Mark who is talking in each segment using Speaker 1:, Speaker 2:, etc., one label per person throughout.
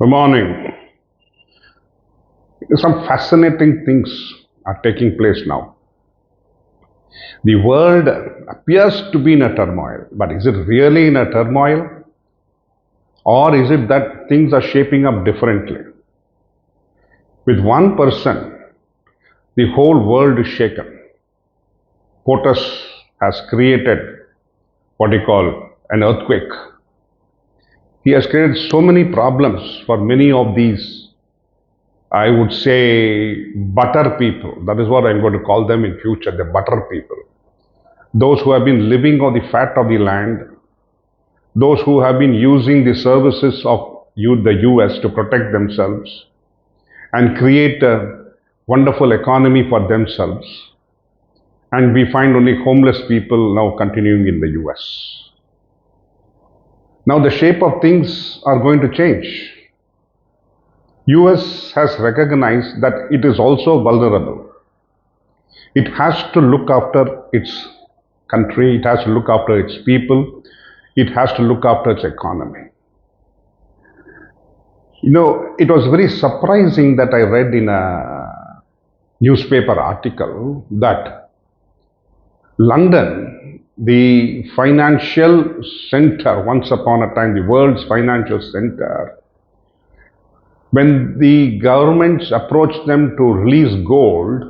Speaker 1: Good morning. Some fascinating things are taking place now. The world appears to be in a turmoil, but is it really in a turmoil? Or is it that things are shaping up differently? With one person, the whole world is shaken. POTUS has created what you call an earthquake. He has created so many problems for many of these, I would say, butter people. That is what I'm going to call them in future, the butter people. Those who have been living on the fat of the land, those who have been using the services of the US to protect themselves and create a wonderful economy for themselves. And we find only homeless people now continuing in the US. Now the shape of things are going to change. US has recognized that it is also vulnerable. It has to look after its country, it has to look after its people, it has to look after its economy. It was very surprising that I read in a newspaper article that London, the financial center, once upon a time, the world's financial center, when the governments approached them to release gold,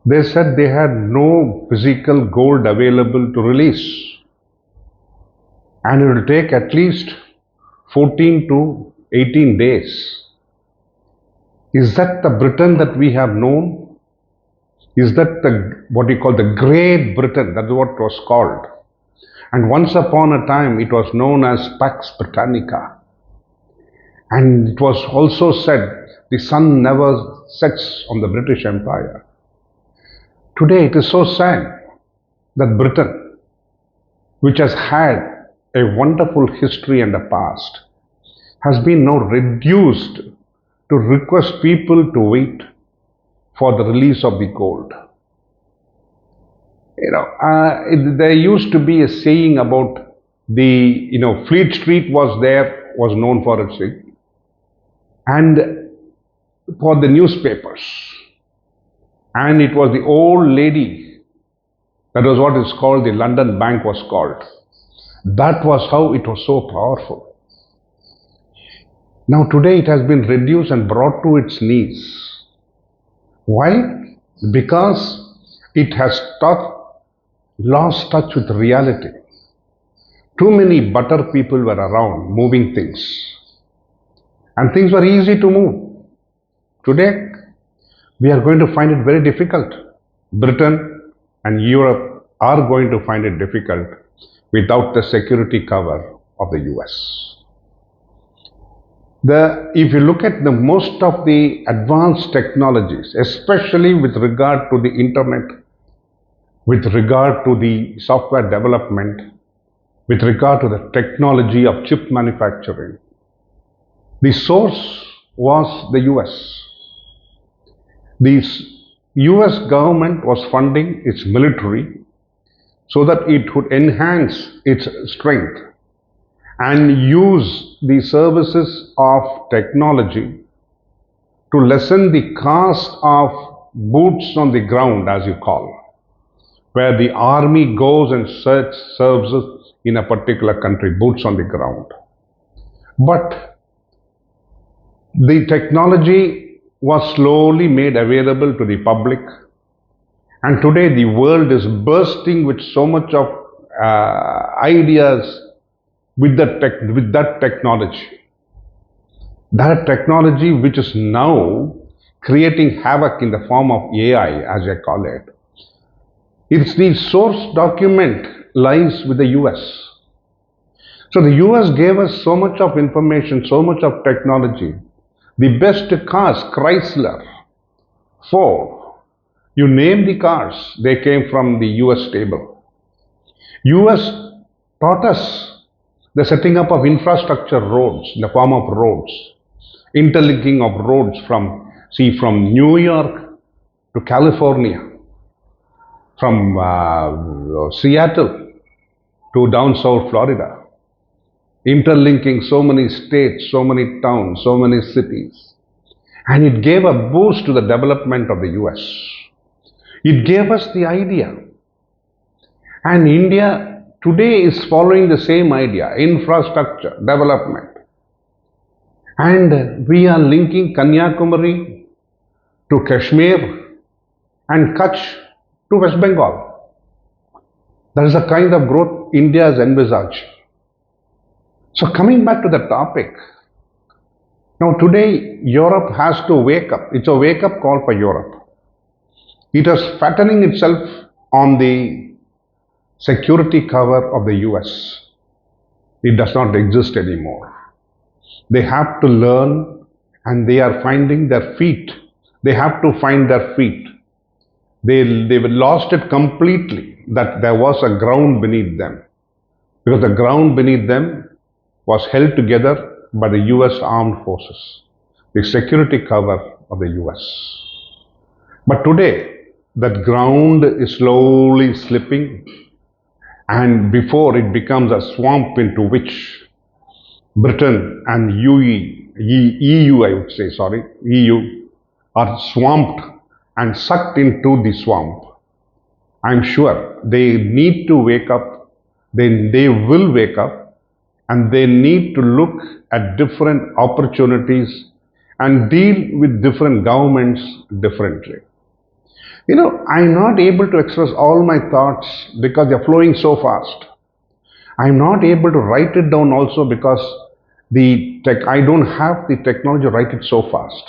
Speaker 1: they said they had no physical gold available to release. And it will take at least 14 to 18 days. Is that the Britain that we have known? Is that what you call the Great Britain? That is what it was called. And once upon a time, it was known as Pax Britannica. And it was also said the sun never sets on the British Empire. Today, it is so sad that Britain, which has had a wonderful history and a past, has been now reduced to request people to wait for the release of the gold. There used to be a saying about Fleet Street was known for its and for the newspapers. And it was the old lady, that was what is called, the London Bank was called. That was how it was so powerful. Now today it has been reduced and brought to its knees. Why? Because it has lost touch with reality. Too many butter people were around moving things. And things were easy to move. Today, we are going to find it very difficult. Britain and Europe are going to find it difficult without the security cover of the US. If you look at most of the advanced technologies, especially with regard to the internet, with regard to the software development, with regard to the technology of chip manufacturing, the source was the US. The US government was funding its military so that it would enhance its strength and use the services of technology to lessen the cost of boots on the ground, as you call, where the army goes and serves in a particular country, boots on the ground. But the technology was slowly made available to the public, and today the world is bursting with so much of ideas with that technology. That technology which is now creating havoc in the form of AI, as I call it. It's the source document lies with the US. So the US gave us so much of information, so much of technology. The best cars, Chrysler, Ford, you name the cars, they came from the US table. US taught us the setting up of infrastructure roads in the form of roads, interlinking of roads from New York to California, from Seattle to down south Florida. interlinking so many states, so many towns, so many cities. And it gave a boost to the development of the US. It gave us the idea. And India today is following the same idea, infrastructure, development. And we are linking Kanyakumari to Kashmir and Kutch to West Bengal. That is the kind of growth India has envisaged. So coming back to the topic, now today Europe has to wake up. It's a wake-up call for Europe. It is fattening itself on the security cover of the US. It does not exist anymore. They have to learn, and they are finding their feet. They have to find their feet. They lost it completely, that there was a ground beneath them. Because the ground beneath them was held together by the US armed forces, the security cover of the US. But today, that ground is slowly slipping, and before it becomes a swamp into which Britain and EU, I would say, EU, are swamped and sucked into the swamp. I'm sure they need to wake up, they will wake up, and they need to look at different opportunities and deal with different governments differently. I'm not able to express all my thoughts because they're flowing so fast. I'm not able to write it down also because I don't have the technology to write it so fast.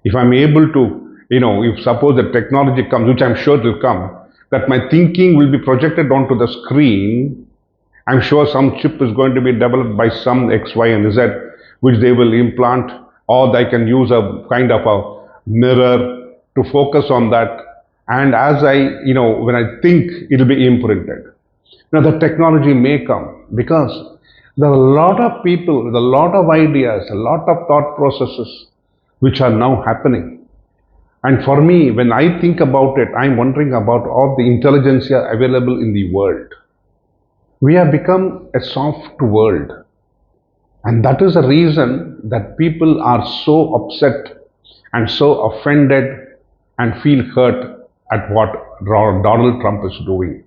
Speaker 1: If I'm able to, if suppose the technology comes, which I'm sure it will come, that my thinking will be projected onto the screen. I'm sure some chip is going to be developed by some X, Y, and Z, which they will implant, or they can use a kind of a mirror to focus on that. And as when I think, it'll be imprinted. Now, the technology may come because there are a lot of people with a lot of ideas, a lot of thought processes which are now happening. And for me, when I think about it, I'm wondering about all the intelligentsia available in the world. We have become a soft world. And that is the reason that people are so upset and so offended and feel hurt at what Donald Trump is doing.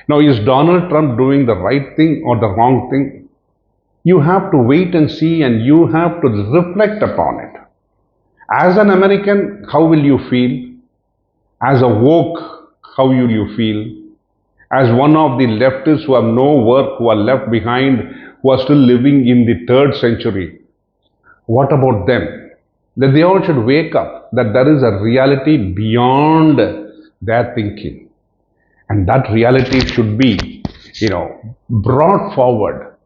Speaker 1: Now, is Donald Trump doing the right thing or the wrong thing? You have to wait and see, and you have to reflect upon it. As an American, how will you feel? As a woke, how will you feel? As one of the leftists who have no work, who are left behind, who are still living in the 3rd century, what about them? That they all should wake up, that there is a reality beyond their thinking. And that reality should be, brought forward.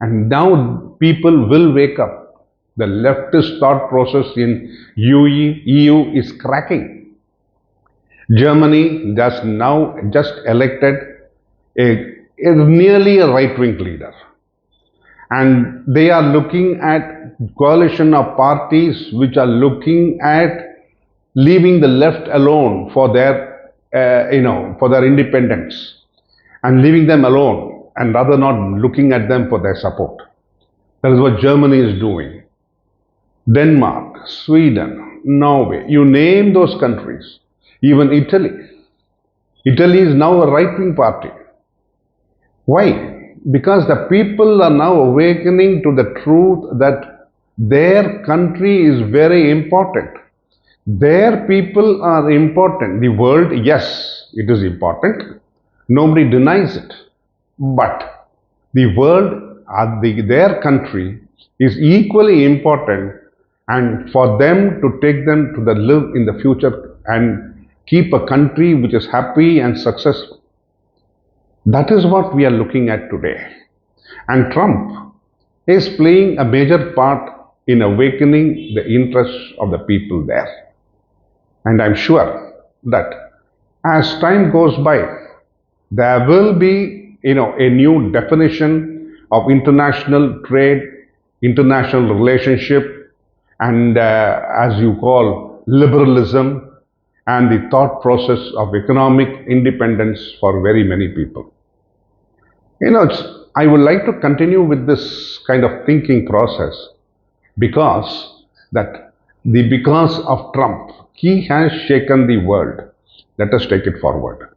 Speaker 1: And now people will wake up. The leftist thought process in EU is cracking. Germany just elected a nearly a right-wing leader. And they are looking at coalition of parties which are looking at leaving the left alone for their, for their independence, and leaving them alone, and rather not looking at them for their support. That is what Germany is doing. Denmark, Sweden, Norway, you name those countries, even Italy. Italy is now a right-wing party. Why? Because the people are now awakening to the truth that their country is very important. Their people are important. The world, yes, it is important. Nobody denies it. But the world, their country is equally important, and for them to take them to the live in the future and keep a country which is happy and successful. That is what we are looking at today. And Trump is playing a major part in awakening the interests of the people there. And I'm sure that as time goes by, there will be, a new definition of international trade, international relationship, and as you call, liberalism, and the thought process of economic independence for very many people. I would like to continue with this kind of thinking process because because of Trump, he has shaken the world. Let us take it forward.